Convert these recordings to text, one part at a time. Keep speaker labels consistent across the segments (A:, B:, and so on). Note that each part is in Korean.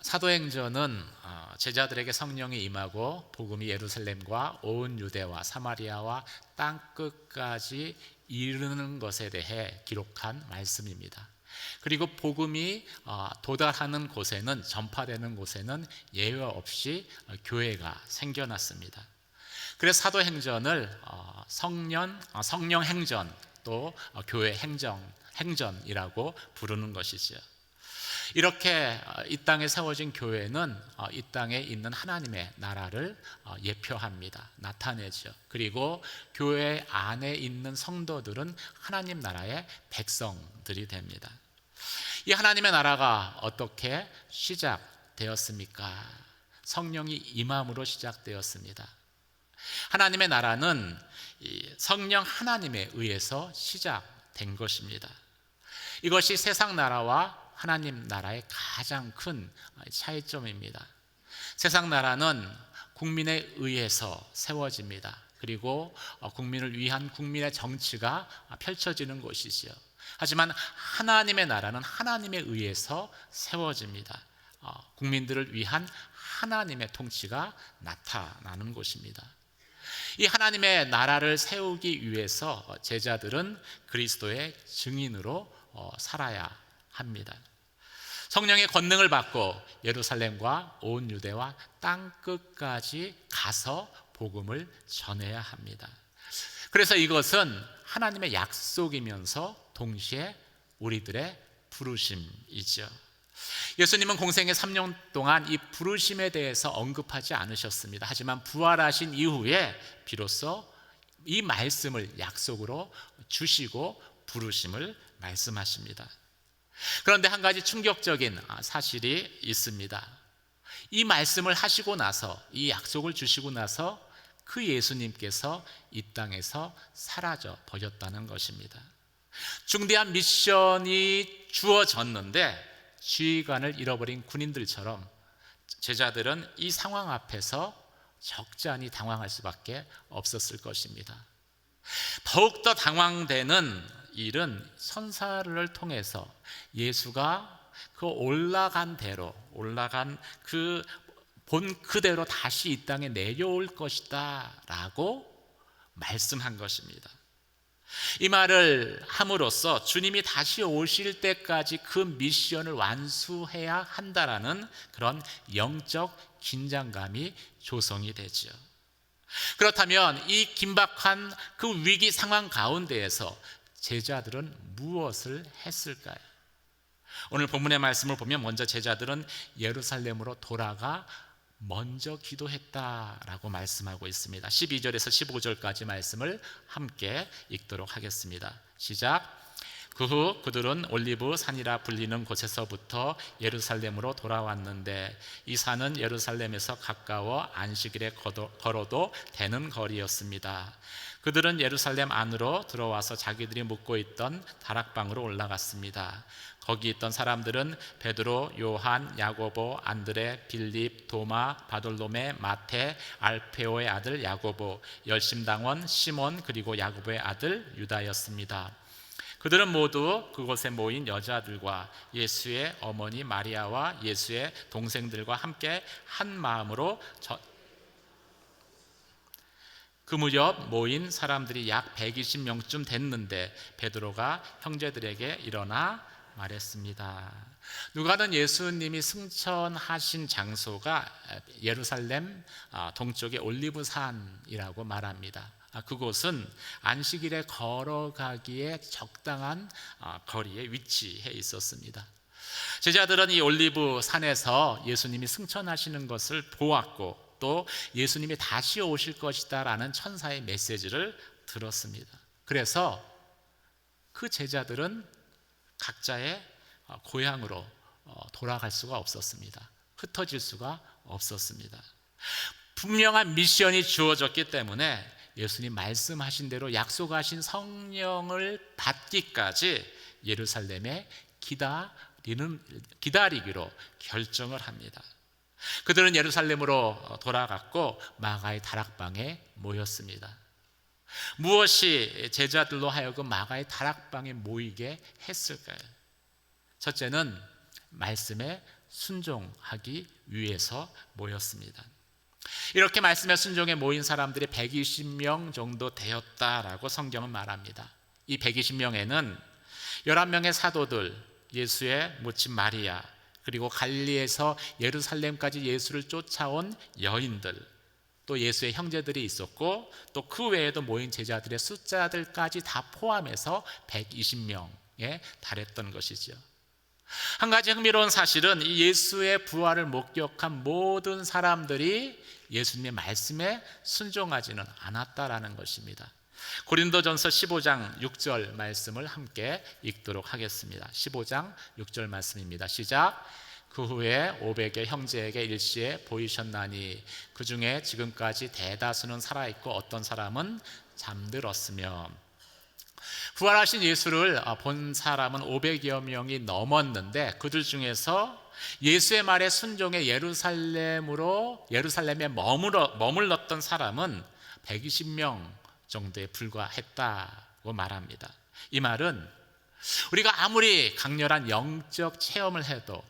A: 사도행전은 제자들에게 성령이 임하고 복음이 예루살렘과 온 유대와 사마리아와 땅 끝까지 이르는 것에 대해 기록한 말씀입니다. 그리고 복음이 도달하는 곳에는, 전파되는 곳에는 예외 없이 교회가 생겨났습니다. 그래서 사도행전을 성령 행전, 또 교회 행전이라고 부르는 것이죠. 이렇게 이 땅에 세워진 교회는 이 땅에 있는 하나님의 나라를 예표합니다. 나타내죠. 그리고 교회 안에 있는 성도들은 하나님 나라의 백성들이 됩니다. 이 하나님의 나라가 어떻게 시작되었습니까? 성령이 임함으로 시작되었습니다. 하나님의 나라는 성령 하나님에 의해서 시작된 것입니다. 이것이 세상 나라와 하나님 나라의 가장 큰 차이점입니다. 세상 나라는 국민에 의해서 세워집니다. 그리고 국민을 위한 국민의 정치가 펼쳐지는 것이지요. 하지만 하나님의 나라는 하나님에 의해서 세워집니다. 국민들을 위한 하나님의 통치가 나타나는 것입니다. 이 하나님의 나라를 세우기 위해서 제자들은 그리스도의 증인으로 살아야 합니다. 성령의 권능을 받고 예루살렘과 온 유대와 땅 끝까지 가서 복음을 전해야 합니다. 그래서 이것은 하나님의 약속이면서 동시에 우리들의 부르심이죠. 예수님은 공생의 3년 동안 이 부르심에 대해서 언급하지 않으셨습니다. 하지만 부활하신 이후에 비로소 이 말씀을 약속으로 주시고 부르심을 말씀하십니다. 그런데 한 가지 충격적인 사실이 있습니다. 이 말씀을 하시고 나서, 이 약속을 주시고 나서 그 예수님께서 이 땅에서 사라져 버렸다는 것입니다. 중대한 미션이 주어졌는데 지휘관을 잃어버린 군인들처럼 제자들은 이 상황 앞에서 적잖이 당황할 수밖에 없었을 것입니다. 더욱더 당황되는 일은 선사를 통해서 예수가 그 올라간 그 본 그대로 다시 이 땅에 내려올 것이다 라고 말씀한 것입니다. 이 말을 함으로써 주님이 다시 오실 때까지 그 미션을 완수해야 한다라는 그런 영적 긴장감이 조성이 되죠. 그렇다면 이 긴박한 그 위기 상황 가운데에서 제자들은 무엇을 했을까요? 오늘 본문의 말씀을 보면 먼저 제자들은 예루살렘으로 돌아가 먼저 기도했다라고 말씀하고 있습니다. 12절에서 15절까지 말씀을 함께 읽도록 하겠습니다. 시작. 그 후 그들은 올리브 산이라 불리는 곳에서부터 예루살렘으로 돌아왔는데 이 산은 예루살렘에서 가까워 안식일에 걸어도 되는 거리였습니다. 그들은 예루살렘 안으로 들어와서 자기들이 묵고 있던 다락방으로 올라갔습니다. 거기 있던 사람들은 베드로, 요한, 야고보, 안드레, 빌립, 도마, 바돌로메, 마테, 알페오의 아들 야고보, 열심당원 시몬, 그리고 야고보의 아들 유다였습니다. 그들은 모두 그곳에 모인 여자들과 예수의 어머니 마리아와 예수의 동생들과 함께 한 마음으로 그 무렵 모인 사람들이 약 120명쯤 됐는데 베드로가 형제들에게 일어나 말했습니다. 누가는 예수님이 승천하신 장소가 예루살렘 동쪽의 올리브산이라고 말합니다. 그곳은 안식일에 걸어가기에 적당한 거리에 위치해 있었습니다. 제자들은 이 올리브 산에서 예수님이 승천하시는 것을 보았고 또 예수님이 다시 오실 것이다 라는 천사의 메시지를 들었습니다. 그래서 그 제자들은 각자의 고향으로 돌아갈 수가 없었습니다. 흩어질 수가 없었습니다. 분명한 미션이 주어졌기 때문에 예수님 말씀하신 대로 약속하신 성령을 받기까지 예루살렘에 기다리기로 결정을 합니다. 그들은 예루살렘으로 돌아갔고 마가의 다락방에 모였습니다. 무엇이 제자들로 하여금 마가의 다락방에 모이게 했을까요? 첫째는 말씀에 순종하기 위해서 모였습니다. 이렇게 말씀에 순종에 모인 사람들이 120명 정도 되었다라고 성경은 말합니다. 이 120명에는 11명의 사도들, 예수의 모친 마리아, 그리고 갈릴리에서 예루살렘까지 예수를 쫓아온 여인들, 또 예수의 형제들이 있었고, 또 그 외에도 모인 제자들의 숫자들까지 다 포함해서 120명에 달했던 것이죠. 한 가지 흥미로운 사실은 이 예수의 부활을 목격한 모든 사람들이 예수님의 말씀에 순종하지는 않았다라는 것입니다. 고린도전서 15장 6절 말씀을 함께 읽도록 하겠습니다. 15장 6절 말씀입니다. 시작. 그 후에 500의 형제에게 일시에 보이셨나니 그 중에 지금까지 대다수는 살아있고 어떤 사람은 잠들었으며. 부활하신 예수를 본 사람은 500여 명이 넘었는데 그들 중에서 예수의 말에 순종해 예루살렘에 머물렀던 사람은 120명 정도에 불과했다고 말합니다. 이 말은 우리가 아무리 강렬한 영적 체험을 해도,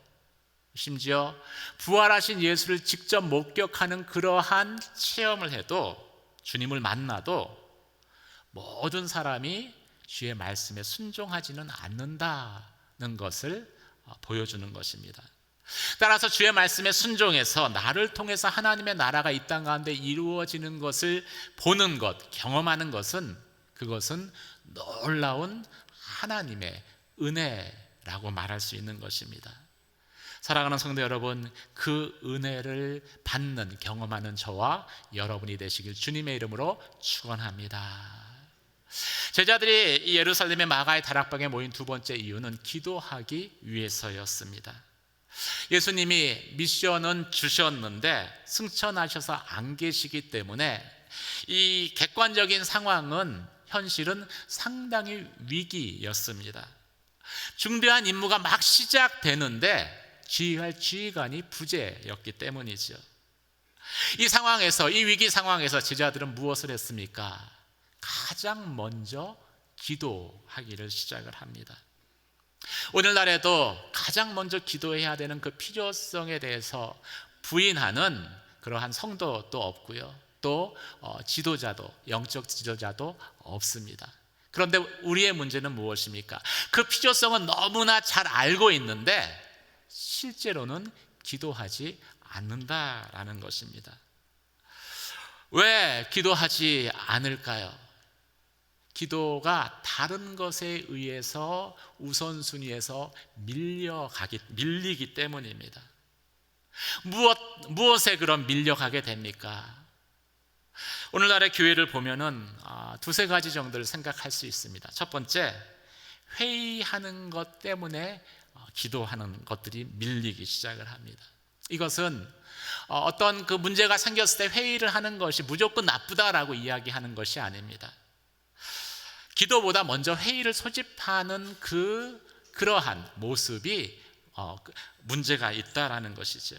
A: 심지어 부활하신 예수를 직접 목격하는 그러한 체험을 해도, 주님을 만나도 모든 사람이 주의 말씀에 순종하지는 않는다는 것을 보여주는 것입니다. 따라서 주의 말씀에 순종해서 나를 통해서 하나님의 나라가 이 땅 가운데 이루어지는 것을 보는 것, 경험하는 것은, 그것은 놀라운 하나님의 은혜라고 말할 수 있는 것입니다. 사랑하는 성도 여러분, 그 은혜를 받는, 경험하는 저와 여러분이 되시길 주님의 이름으로 축원합니다. 제자들이 이 예루살렘의 마가의 다락방에 모인 두 번째 이유는 기도하기 위해서였습니다. 예수님이 미션은 주셨는데 승천하셔서 안 계시기 때문에 이 객관적인 상황은, 현실은 상당히 위기였습니다. 중대한 임무가 막 시작되는데 지휘할 지휘관이 부재였기 때문이죠. 이 상황에서, 이 위기 상황에서 제자들은 무엇을 했습니까? 가장 먼저 기도하기를 시작을 합니다. 오늘날에도 가장 먼저 기도해야 되는 그 필요성에 대해서 부인하는 그러한 성도도 없고요, 또 지도자도, 영적 지도자도 없습니다. 그런데 우리의 문제는 무엇입니까? 그 필요성은 너무나 잘 알고 있는데 실제로는 기도하지 않는다라는 것입니다. 왜 기도하지 않을까요? 기도가 다른 것에 의해서 우선순위에서 밀리기 때문입니다. 무엇에 그럼 밀려가게 됩니까? 오늘날의 교회를 보면은 두세 가지 정도를 생각할 수 있습니다. 첫 번째, 회의하는 것 때문에 기도하는 것들이 밀리기 시작을 합니다. 이것은 어떤 그 문제가 생겼을 때 회의를 하는 것이 무조건 나쁘다라고 이야기하는 것이 아닙니다. 기도보다 먼저 회의를 소집하는 그러한 모습이 문제가 있다라는 것이죠.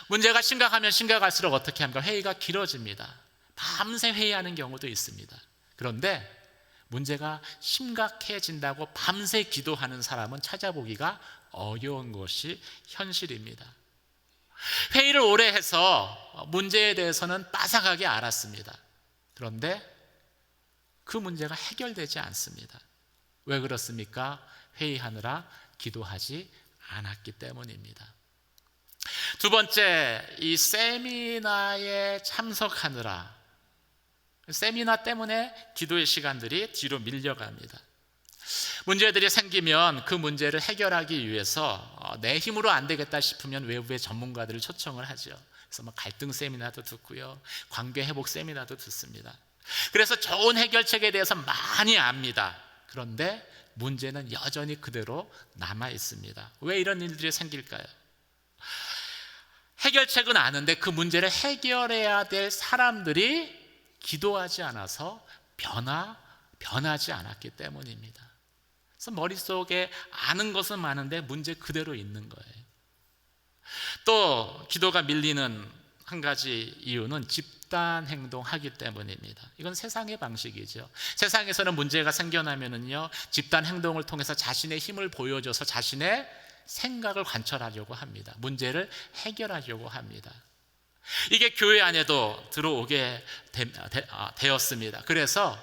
A: 문제가 심각하면 심각할수록 어떻게 합니까? 회의가 길어집니다. 밤새 회의하는 경우도 있습니다. 그런데 문제가 심각해진다고 밤새 기도하는 사람은 찾아보기가 어려운 것이 현실입니다. 회의를 오래 해서 문제에 대해서는 빠삭하게 알았습니다. 그런데 그 문제가 해결되지 않습니다. 왜 그렇습니까? 회의하느라 기도하지 않았기 때문입니다. 두 번째, 이 세미나에 참석하느라, 세미나 때문에 기도의 시간들이 뒤로 밀려갑니다. 문제들이 생기면 그 문제를 해결하기 위해서 내 힘으로 안 되겠다 싶으면 외부의 전문가들을 초청을 하죠. 그래서 갈등 세미나도 듣고요, 관계 회복 세미나도 듣습니다. 그래서 좋은 해결책에 대해서 많이 압니다. 그런데 문제는 여전히 그대로 남아 있습니다. 왜 이런 일들이 생길까요? 해결책은 아는데 그 문제를 해결해야 될 사람들이 기도하지 않아서 변하지 않았기 때문입니다. 그래서 머릿속에 아는 것은 많은데 문제 그대로 있는 거예요. 또 기도가 밀리는 한 가지 이유는 집단 행동하기 때문입니다. 이건 세상의 방식이죠. 세상에서는 문제가 생겨나면은요, 집단 행동을 통해서 자신의 힘을 보여줘서 자신의 생각을 관철하려고 합니다. 문제를 해결하려고 합니다. 이게 교회 안에도 들어오게 되었습니다. 그래서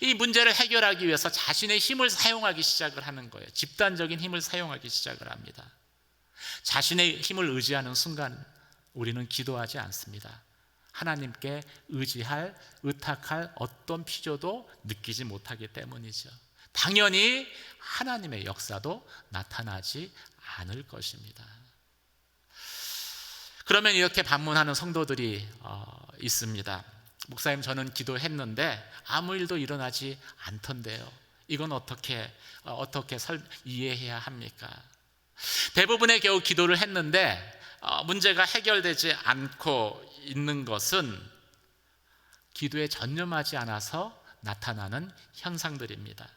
A: 이 문제를 해결하기 위해서 자신의 힘을 사용하기 시작을 하는 거예요. 집단적인 힘을 사용하기 시작을 합니다. 자신의 힘을 의지하는 순간 우리는 기도하지 않습니다. 하나님께 의탁할 어떤 필요도 느끼지 못하기 때문이죠. 당연히 하나님의 역사도 나타나지 않을 것입니다. 그러면 이렇게 반문하는 성도들이 있습니다. 목사님, 저는 기도했는데 아무 일도 일어나지 않던데요. 이건 어떻게 이해해야 합니까? 대부분의 경우 기도를 했는데 문제가 해결되지 않고 있는 것은 기도에 전념하지 않아서 나타나는 현상들입니다.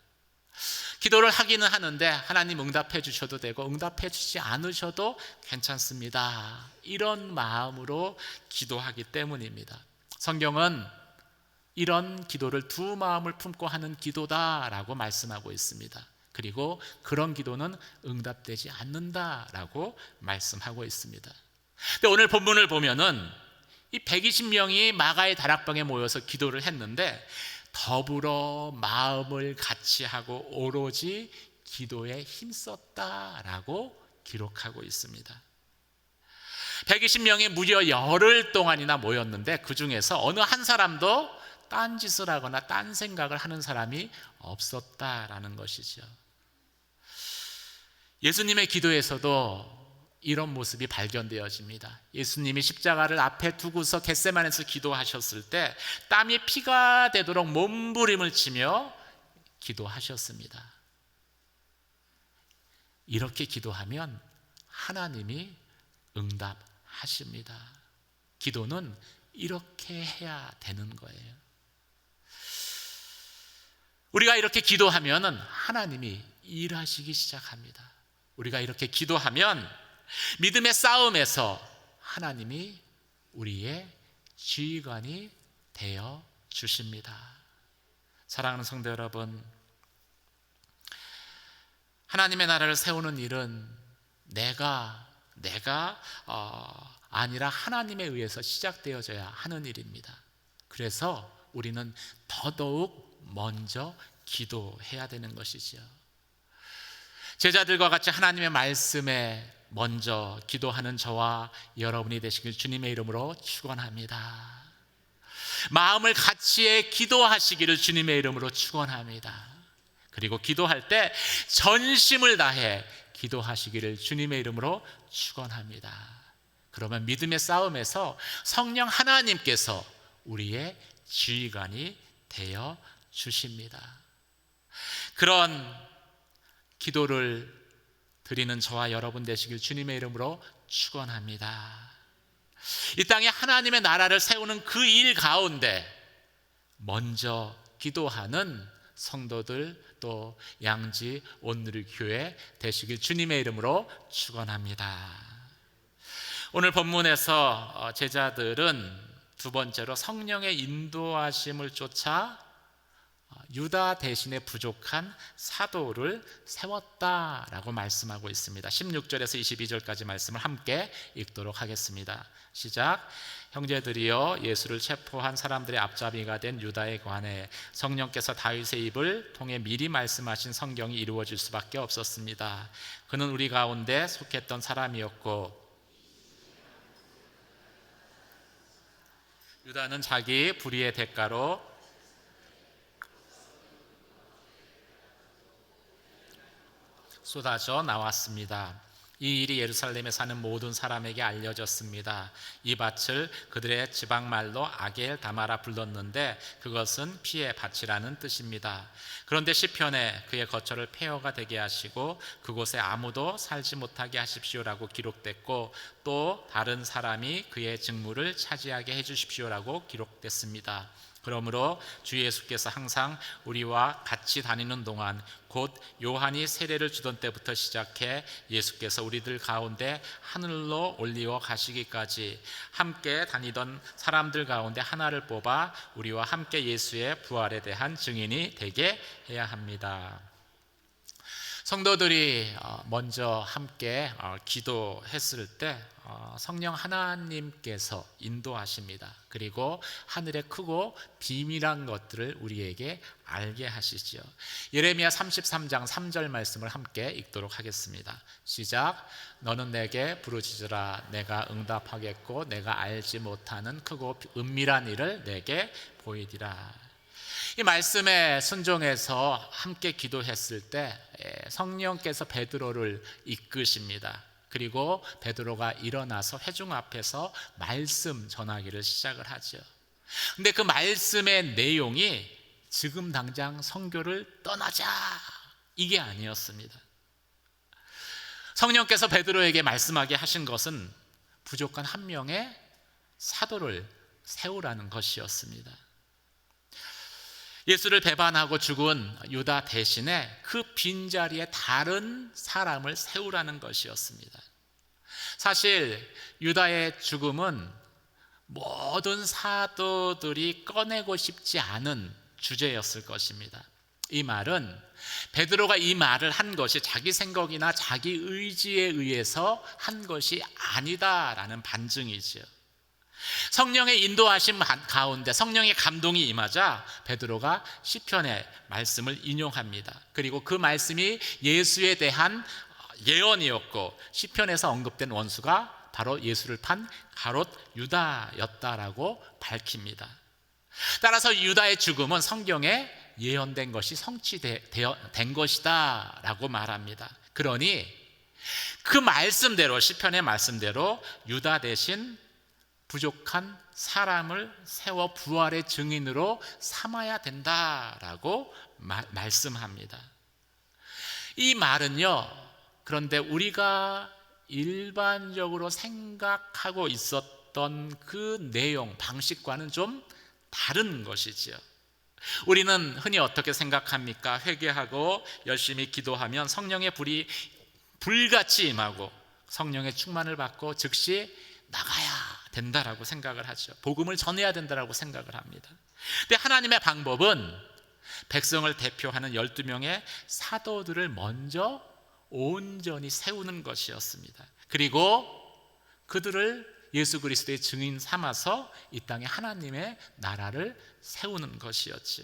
A: 기도를 하기는 하는데 하나님 응답해 주셔도 되고 응답해 주지 않으셔도 괜찮습니다. 이런 마음으로 기도하기 때문입니다. 성경은 이런 기도를 두 마음을 품고 하는 기도다라고 말씀하고 있습니다. 그리고 그런 기도는 응답되지 않는다라고 말씀하고 있습니다. 근데 오늘 본문을 보면은 이 120명이 마가의 다락방에 모여서 기도를 했는데 더불어 마음을 같이 하고 오로지 기도에 힘썼다라고 기록하고 있습니다. 120명이 무려 열흘 동안이나 모였는데 그 중에서 어느 한 사람도 딴짓을 하거나 딴 생각을 하는 사람이 없었다라는 것이죠. 예수님의 기도에서도 이런 모습이 발견되어집니다. 예수님이 십자가를 앞에 두고서 겟세마네에서 기도하셨을 때 땀이 피가 되도록 몸부림을 치며 기도하셨습니다. 이렇게 기도하면 하나님이 응답하십니다. 기도는 이렇게 해야 되는 거예요. 우리가 이렇게 기도하면 하나님이 일하시기 시작합니다. 우리가 이렇게 기도하면 믿음의 싸움에서 하나님이 우리의 지휘관이 되어 주십니다. 사랑하는 성도 여러분, 하나님의 나라를 세우는 일은 내가 아니라 하나님에 의해서 시작되어져야 하는 일입니다. 그래서 우리는 더더욱 먼저 기도해야 되는 것이죠. 제자들과 같이 하나님의 말씀에 먼저 기도하는 저와 여러분이 되시길 주님의 이름으로 축원합니다. 마음을 같이해 기도하시기를 주님의 이름으로 축원합니다. 그리고 기도할 때 전심을 다해 기도하시기를 주님의 이름으로 축원합니다. 그러면 믿음의 싸움에서 성령 하나님께서 우리의 지휘관이 되어 주십니다. 그런 기도를 드리는 저와 여러분 되시길 주님의 이름으로 축원합니다. 이 땅에 하나님의 나라를 세우는 그 일 가운데 먼저 기도하는 성도들 또 양지 온누리 교회 되시길 주님의 이름으로 축원합니다. 오늘 본문에서 제자들은 두 번째로 성령의 인도하심을 쫓아 유다 대신에 부족한 사도를 세웠다라고 말씀하고 있습니다. 16절에서 22절까지 말씀을 함께 읽도록 하겠습니다. 시작. 형제들이여, 예수를 체포한 사람들의 앞잡이가 된 유다에 관해 성령께서 다윗의 입을 통해 미리 말씀하신 성경이 이루어질 수밖에 없었습니다. 그는 우리 가운데 속했던 사람이었고 유다는 자기 불의의 대가로 쏟아져 나왔습니다. 이 일이 예루살렘에 사는 모든 사람에게 알려졌습니다. 이 밭을 그들의 지방말로 아겔 다마라 불렀는데 그것은 피의 밭이라는 뜻입니다. 그런데 시편에 그의 거처를 폐허가 되게 하시고 그곳에 아무도 살지 못하게 하십시오라고 기록됐고 또 다른 사람이 그의 직무를 차지하게 해주십시오라고 기록됐습니다. 그러므로 주 예수께서 항상 우리와 같이 다니는 동안 곧 요한이 세례를 주던 때부터 시작해 예수께서 우리들 가운데 하늘로 올리어 가시기까지 함께 다니던 사람들 가운데 하나를 뽑아 우리와 함께 예수의 부활에 대한 증인이 되게 해야 합니다. 성도들이 먼저 함께 기도했을 때 성령 하나님께서 인도하십니다. 그리고 하늘의 크고 비밀한 것들을 우리에게 알게 하시지요. 예레미야 33장 3절 말씀을 함께 읽도록 하겠습니다. 시작. 너는 내게 부르짖으라. 내가 응답하겠고 내가 알지 못하는 크고 은밀한 일을 내게 보이리라. 이 말씀에 순종해서 함께 기도했을 때 성령께서 베드로를 이끄십니다. 그리고 베드로가 일어나서 회중 앞에서 말씀 전하기를 시작을 하죠. 근데 그 말씀의 내용이 지금 당장 선교를 떠나자 이게 아니었습니다. 성령께서 베드로에게 말씀하게 하신 것은 부족한 한 명의 사도를 세우라는 것이었습니다. 예수를 배반하고 죽은 유다 대신에 그 빈자리에 다른 사람을 세우라는 것이었습니다. 사실 유다의 죽음은 모든 사도들이 꺼내고 싶지 않은 주제였을 것입니다. 이 말은 베드로가 이 말을 한 것이 자기 생각이나 자기 의지에 의해서 한 것이 아니다라는 반증이지요. 성령의 인도하심 가운데 성령의 감동이 임하자 베드로가 시편의 말씀을 인용합니다. 그리고 그 말씀이 예수에 대한 예언이었고 시편에서 언급된 원수가 바로 예수를 판 가롯 유다였다라고 밝힙니다. 따라서 유다의 죽음은 성경에 예언된 것이 성취된 것이다 라고 말합니다. 그러니 그 말씀대로 시편의 말씀대로 유다 대신 부족한 사람을 세워 부활의 증인으로 삼아야 된다라고 말씀합니다. 이 말은요, 그런데 우리가 일반적으로 생각하고 있었던 그 내용, 방식과는 좀 다른 것이지요. 우리는 흔히 어떻게 생각합니까? 회개하고 열심히 기도하면 성령의 불이 불같이 임하고 성령의 충만을 받고 즉시 나가야 된다라고 생각을 하죠. 복음을 전해야 된다라고 생각을 합니다. 근데 하나님의 방법은 백성을 대표하는 12명의 사도들을 먼저 온전히 세우는 것이었습니다. 그리고 그들을 예수 그리스도의 증인 삼아서 이 땅에 하나님의 나라를 세우는 것이었죠.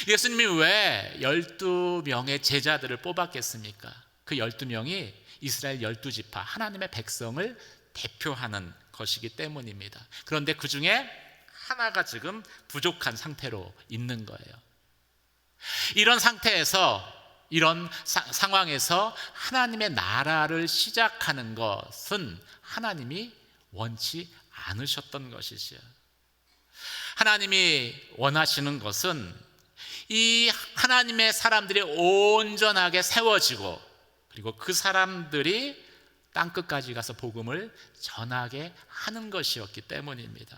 A: 예수님이 왜 12명의 제자들을 뽑았겠습니까? 그 12명이 이스라엘 12지파 하나님의 백성을 대표하는 것이기 때문입니다. 그런데 그 중에 하나가 지금 부족한 상태로 있는 거예요. 이런 상태에서 이런 상황에서 하나님의 나라를 시작하는 것은 하나님이 원치 않으셨던 것이지요. 하나님이 원하시는 것은 이 하나님의 사람들이 온전하게 세워지고 그리고 그 사람들이 땅끝까지 가서 복음을 전하게 하는 것이었기 때문입니다.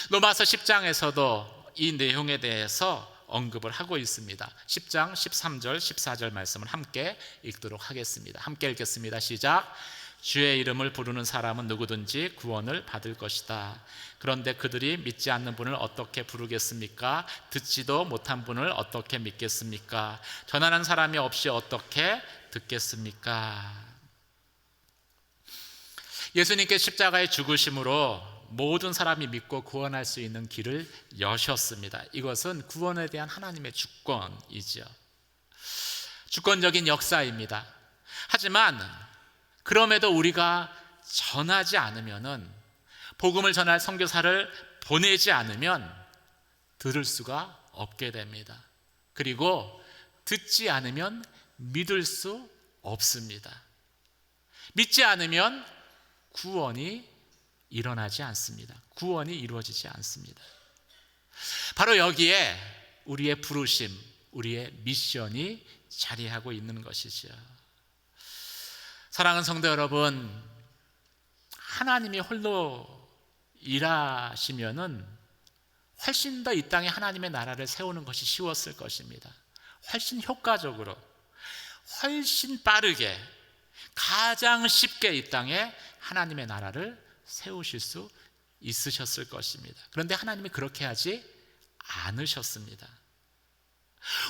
A: 로마서 10장에서도 이 내용에 대해서 언급을 하고 있습니다. 10장 13절 14절 말씀을 함께 읽도록 하겠습니다. 함께 읽겠습니다. 시작. 주의 이름을 부르는 사람은 누구든지 구원을 받을 것이다. 그런데 그들이 믿지 않는 분을 어떻게 부르겠습니까? 듣지도 못한 분을 어떻게 믿겠습니까? 전하는 사람이 없이 어떻게 듣겠습니까? 예수님께 십자가의 죽으심으로 모든 사람이 믿고 구원할 수 있는 길을 여셨습니다. 이것은 구원에 대한 하나님의 주권이죠. 주권적인 역사입니다. 하지만 그럼에도 우리가 전하지 않으면은 복음을 전할 선교사를 보내지 않으면 들을 수가 없게 됩니다. 그리고 듣지 않으면 믿을 수 없습니다. 믿지 않으면 구원이 일어나지 않습니다. 구원이 이루어지지 않습니다. 바로 여기에 우리의 부르심, 우리의 미션이 자리하고 있는 것이죠. 사랑하는 성도 여러분, 하나님이 홀로 일하시면은 훨씬 더 이 땅에 하나님의 나라를 세우는 것이 쉬웠을 것입니다. 훨씬 효과적으로, 훨씬 빠르게, 가장 쉽게 이 땅에 하나님의 나라를 세우실 수 있으셨을 것입니다. 그런데 하나님이 그렇게 하지 않으셨습니다.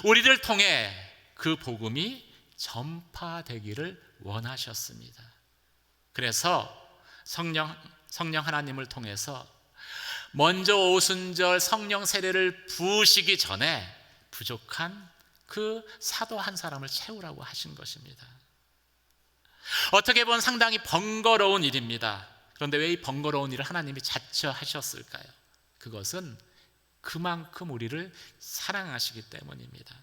A: 우리를 통해 그 복음이 전파되기를 원하셨습니다. 그래서 성령 하나님을 통해서 먼저 오순절 성령 세례를 부으시기 전에 부족한 그 사도 한 사람을 채우라고 하신 것입니다. 어떻게 보면 상당히 번거로운 일입니다. 그런데 왜 이 번거로운 일을 하나님이 자처하셨을까요? 그것은 그만큼 우리를 사랑하시기 때문입니다.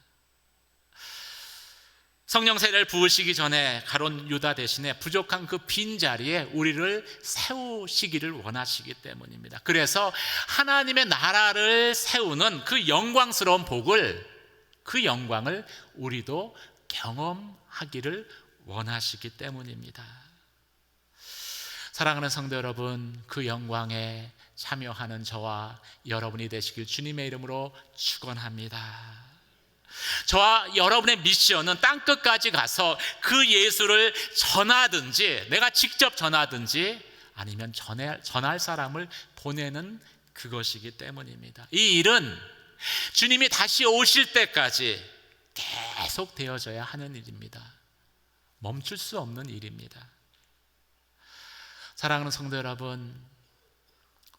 A: 성령 세례를 부으시기 전에 가룟 유다 대신에 부족한 그 빈자리에 우리를 세우시기를 원하시기 때문입니다. 그래서 하나님의 나라를 세우는 그 영광스러운 복을, 그 영광을 우리도 경험하기를 원하시기 때문입니다. 사랑하는 성도 여러분, 그 영광에 참여하는 저와 여러분이 되시길 주님의 이름으로 축원합니다. 저와 여러분의 미션은 땅끝까지 가서 그 예수를 전하든지, 내가 직접 전하든지, 아니면 전할 사람을 보내는 그것이기 때문입니다. 이 일은 주님이 다시 오실 때까지 계속 되어져야 하는 일입니다. 멈출 수 없는 일입니다. 사랑하는 성도 여러분,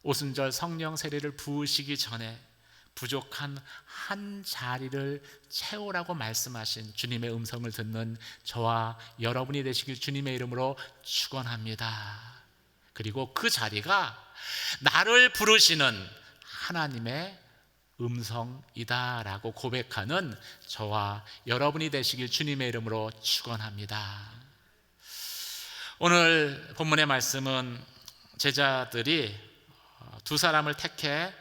A: 오순절 성령 세례를 부으시기 전에 부족한 한 자리를 채우라고 말씀하신 주님의 음성을 듣는 저와 여러분이 되시길 주님의 이름으로 축원합니다. 그리고 그 자리가 나를 부르시는 하나님의 음성이다라고 고백하는 저와 여러분이 되시길 주님의 이름으로 축원합니다. 오늘 본문의 말씀은 제자들이 두 사람을 택해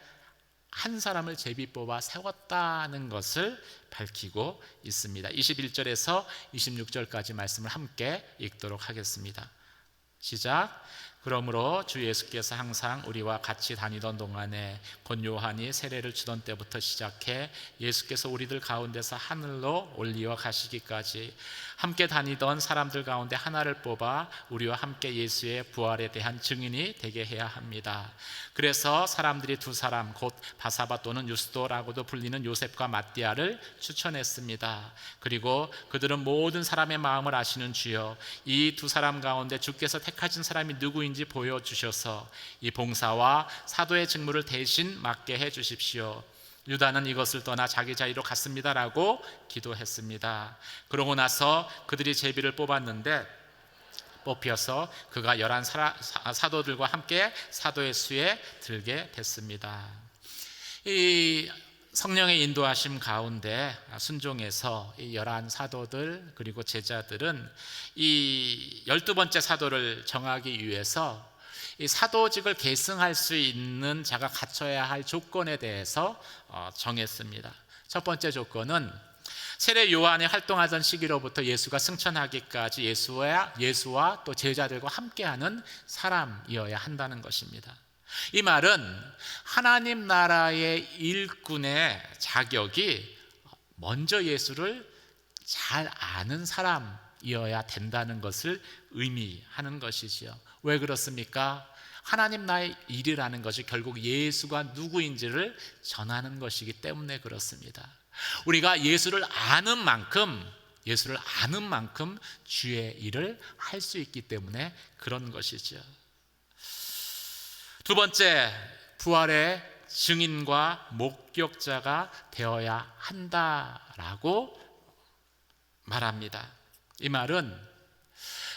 A: 한 사람을 제비 뽑아 세웠다는 것을 밝히고 있습니다. 21절에서 26절까지 말씀을 함께 읽도록 하겠습니다. 시작. 그러므로 주 예수께서 항상 우리와 같이 다니던 동안에 곧 요한이 세례를 주던 때부터 시작해 예수께서 우리들 가운데서 하늘로 올리어 가시기까지 함께 다니던 사람들 가운데 하나를 뽑아 우리와 함께 예수의 부활에 대한 증인이 되게 해야 합니다. 그래서 사람들이 두 사람 곧 바사바 또는 유스도라고도 불리는 요셉과 마띠아를 추천했습니다. 그리고 그들은 모든 사람의 마음을 아시는 주여, 이 두 사람 가운데 주께서 택하신 사람이 누구인지 보여주셔서 이 봉사와 사도의 직무를 대신 맡게 해주십시오. 유다는 이것을 떠나 자기 자리로 갔습니다라고 기도했습니다. 그러고 나서 그들이 제비를 뽑혀서 그가 11 사도들과 함께 사도의 수에 들게 됐습니다. 이 성령의 인도하심 가운데 순종해서 이 11 사도들 그리고 제자들은 이 12번째 사도를 정하기 위해서 이 사도직을 계승할 수 있는 자가 갖춰야 할 조건에 대해서 정했습니다. 첫 번째 조건은 세례 요한이 활동하던 시기로부터 예수가 승천하기까지 예수와 또 제자들과 함께하는 사람이어야 한다는 것입니다. 이 말은 하나님 나라의 일꾼의 자격이 먼저 예수를 잘 아는 사람이어야 된다는 것을 의미하는 것이지요. 왜 그렇습니까? 하나님 나라의 일이라는 것이 결국 예수가 누구인지를 전하는 것이기 때문에 그렇습니다. 우리가 예수를 아는 만큼 주의 일을 할 수 있기 때문에 그런 것이죠. 두 번째, 부활의 증인과 목격자가 되어야 한다라고 말합니다. 이 말은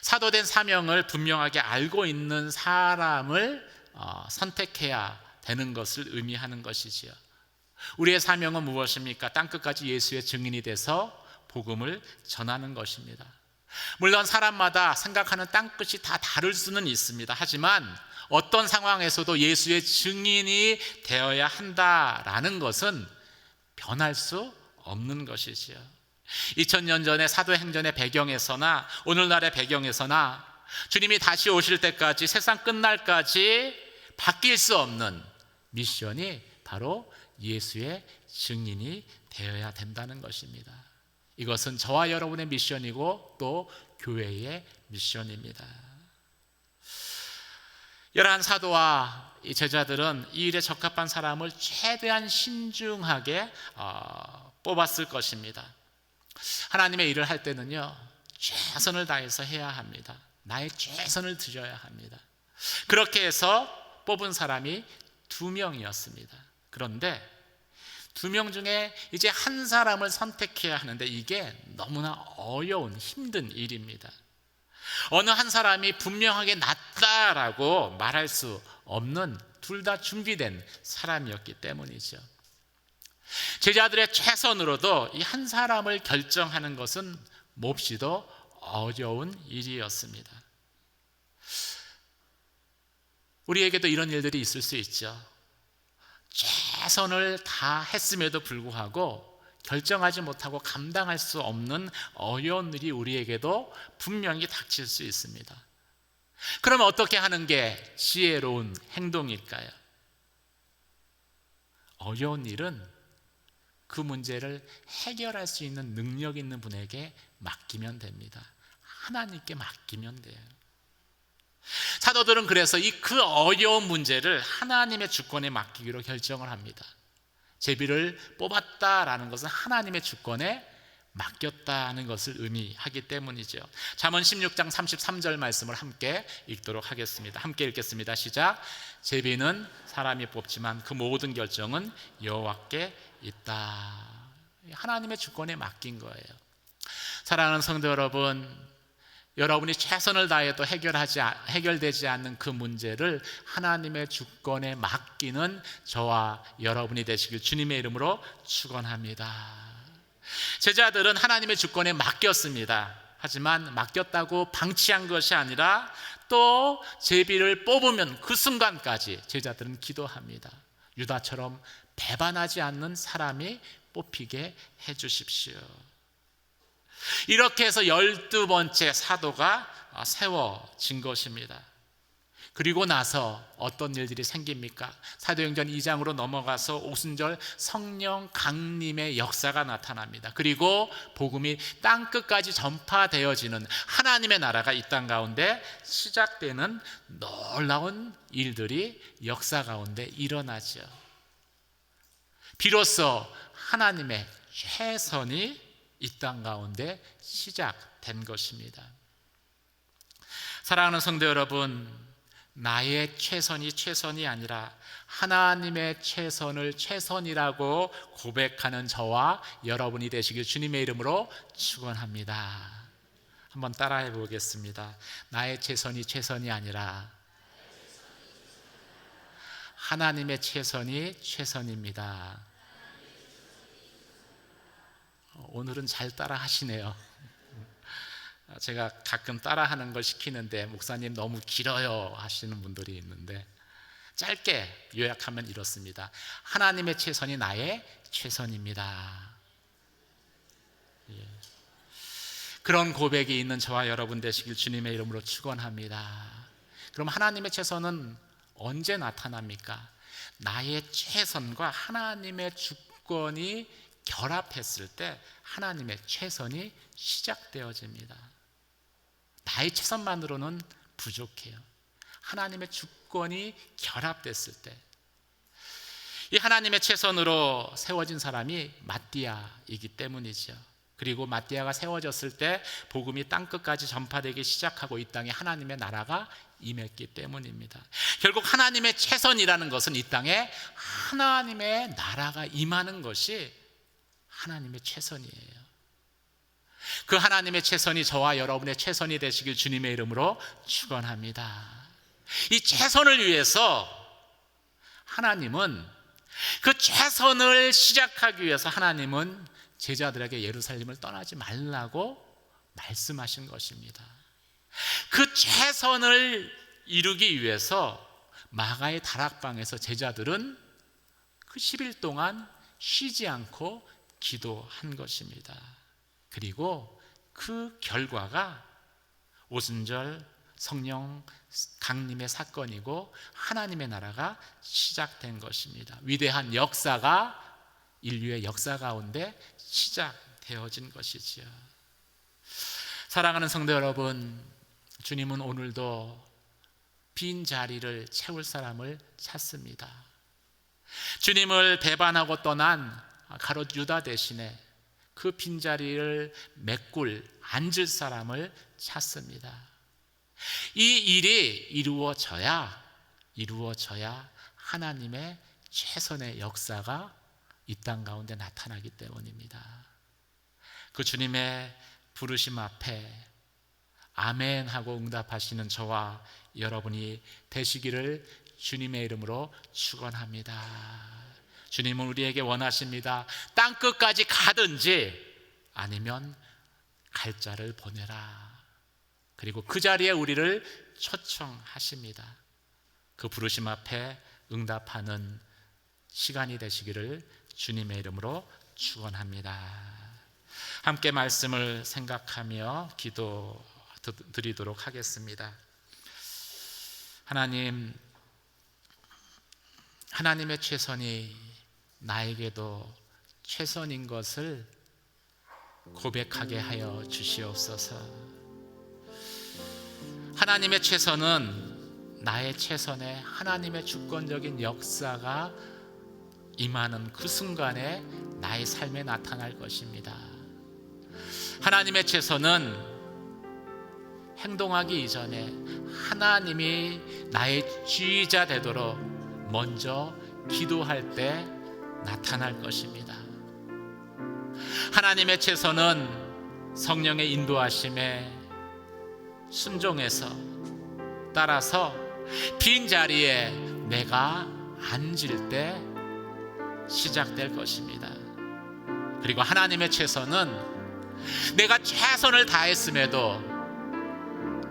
A: 사도된 사명을 분명하게 알고 있는 사람을 선택해야 되는 것을 의미하는 것이지요. 우리의 사명은 무엇입니까? 땅끝까지 예수의 증인이 돼서 복음을 전하는 것입니다. 물론 사람마다 생각하는 땅끝이 다 다를 수는 있습니다. 하지만 어떤 상황에서도 예수의 증인이 되어야 한다라는 것은 변할 수 없는 것이지요. 2000년 전의 사도행전의 배경에서나 오늘날의 배경에서나 주님이 다시 오실 때까지 세상 끝날까지 바뀔 수 없는 미션이 바로 예수의 증인이 되어야 된다는 것입니다. 이것은 저와 여러분의 미션이고 또 교회의 미션입니다. 11 사도와 이 제자들은 이 일에 적합한 사람을 최대한 신중하게 뽑았을 것입니다. 하나님의 일을 할 때는요, 최선을 다해서 해야 합니다. 나의 최선을 드려야 합니다. 그렇게 해서 뽑은 사람이 2명이었습니다. 그런데 2명 중에 이제 한 사람을 선택해야 하는데 이게 너무나 어려운 힘든 일입니다. 어느 한 사람이 분명하게 낫다라고 말할 수 없는, 둘 다 준비된 사람이었기 때문이죠. 제자들의 최선으로도 이 한 사람을 결정하는 것은 몹시도 어려운 일이었습니다. 우리에게도 이런 일들이 있을 수 있죠. 최선을 다 했음에도 불구하고 결정하지 못하고 감당할 수 없는 어려운 일이 우리에게도 분명히 닥칠 수 있습니다. 그러면 어떻게 하는 게 지혜로운 행동일까요? 어려운 일은 그 문제를 해결할 수 있는 능력 있는 분에게 맡기면 됩니다. 하나님께 맡기면 돼요. 사도들은 그래서 그 어려운 문제를 하나님의 주권에 맡기기로 결정을 합니다. 제비를 뽑았다라는 것은 하나님의 주권에 맡겼다는 것을 의미하기 때문이죠. 잠언 16장 33절 말씀을 함께 읽도록 하겠습니다. 함께 읽겠습니다. 시작. 제비는 사람이 뽑지만 그 모든 결정은 여호와께 있다. 하나님의 주권에 맡긴 거예요. 사랑하는 성도 여러분, 여러분이 최선을 다해도 해결되지 않는 그 문제를 하나님의 주권에 맡기는 저와 여러분이 되시길 주님의 이름으로 축원합니다. 제자들은 하나님의 주권에 맡겼습니다. 하지만 맡겼다고 방치한 것이 아니라 또 제비를 뽑으면 그 순간까지 제자들은 기도합니다. 유다처럼 배반하지 않는 사람이 뽑히게 해주십시오. 이렇게 해서 12번째 사도가 세워진 것입니다. 그리고 나서 어떤 일들이 생깁니까? 사도행전 2장으로 넘어가서 오순절 성령 강림의 역사가 나타납니다. 그리고 복음이 땅끝까지 전파되어지는 하나님의 나라가 이 땅 가운데 시작되는 놀라운 일들이 역사 가운데 일어나죠. 비로소 하나님의 최선이 이 땅 가운데 시작된 것입니다. 사랑하는 성도 여러분, 나의 최선이 아니라 하나님의 최선을 최선이라고 고백하는 저와 여러분이 되시길 주님의 이름으로 축원합니다. 한번 따라해 보겠습니다. 나의 최선이 아니라 하나님의 최선이 최선입니다. 오늘은 잘 따라 하시네요. 제가 가끔 따라하는 걸 시키는데 목사님 너무 길어요 하시는 분들이 있는데 짧게 요약하면 이렇습니다. 하나님의 최선이 나의 최선입니다. 예. 그런 고백이 있는 저와 여러분 되시길 주님의 이름으로 축원합니다. 그럼 하나님의 최선은 언제 나타납니까? 나의 최선과 하나님의 주권이 결합했을 때 하나님의 최선이 시작되어집니다. 나의 최선만으로는 부족해요. 하나님의 주권이 결합됐을 때, 이 하나님의 최선으로 세워진 사람이 마띠아이기 때문이죠. 그리고 마띠아가 세워졌을 때 복음이 땅끝까지 전파되기 시작하고 이 땅에 하나님의 나라가 임했기 때문입니다. 결국 하나님의 최선이라는 것은 이 땅에 하나님의 나라가 임하는 것이 하나님의 최선이에요. 그 하나님의 최선이 저와 여러분의 최선이 되시길 주님의 이름으로 축원합니다. 이 최선을 위해서 하나님은, 그 최선을 시작하기 위해서 하나님은 제자들에게 예루살렘을 떠나지 말라고 말씀하신 것입니다. 그 최선을 이루기 위해서 마가의 다락방에서 제자들은 그 10일 동안 쉬지 않고 기도한 것입니다. 그리고 그 결과가 오순절 성령 강림의 사건이고 하나님의 나라가 시작된 것입니다. 위대한 역사가 인류의 역사 가운데 시작되어진 것이지요. 사랑하는 성도 여러분, 주님은 오늘도 빈 자리를 채울 사람을 찾습니다. 주님을 배반하고 떠난 가롯 유다 대신에 그 빈자리를 메꿀 앉을 사람을 찾습니다. 이 일이 이루어져야 하나님의 최선의 역사가 이 땅 가운데 나타나기 때문입니다. 그 주님의 부르심 앞에 아멘 하고 응답하시는 저와 여러분이 되시기를 주님의 이름으로 축원합니다. 주님은 우리에게 원하십니다. 땅 끝까지 가든지 아니면 갈 자를 보내라. 그리고 그 자리에 우리를 초청하십니다. 그 부르심 앞에 응답하는 시간이 되시기를 주님의 이름으로 축원합니다. 함께 말씀을 생각하며 기도 드리도록 하겠습니다. 하나님의 최선이 나에게도 최선인 것을 고백하게 하여 주시옵소서. 하나님의 최선은 나의 최선에 하나님의 주권적인 역사가 임하는 그 순간에 나의 삶에 나타날 것입니다. 하나님의 최선은 행동하기 이전에 하나님이 나의 지휘자 되도록 먼저 기도할 때 나타날 것입니다. 하나님의 최선은 성령의 인도하심에 순종해서 따라서 빈자리에 내가 앉을 때 시작될 것입니다. 그리고 하나님의 최선은 내가 최선을 다했음에도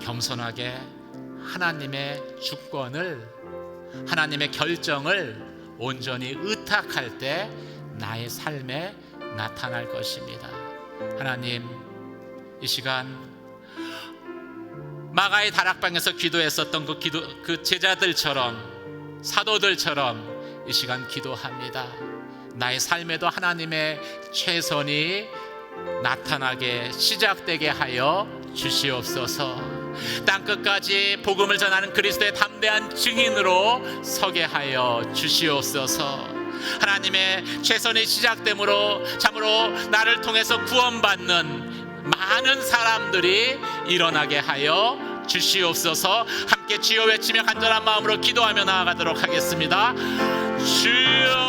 A: 겸손하게 하나님의 주권을, 하나님의 결정을 온전히 의탁할 때 나의 삶에 나타날 것입니다. 하나님, 이 시간 마가의 다락방에서 기도했었던 그 제자들처럼, 사도들처럼 이 시간 기도합니다. 나의 삶에도 하나님의 최선이 나타나게 시작되게 하여 주시옵소서. 땅끝까지 복음을 전하는 그리스도의 담대한 증인으로 서게 하여 주시옵소서. 하나님의 최선이 시작됨으로 참으로 나를 통해서 구원받는 많은 사람들이 일어나게 하여 주시옵소서. 함께 주여 외치며 간절한 마음으로 기도하며 나아가도록 하겠습니다. 주여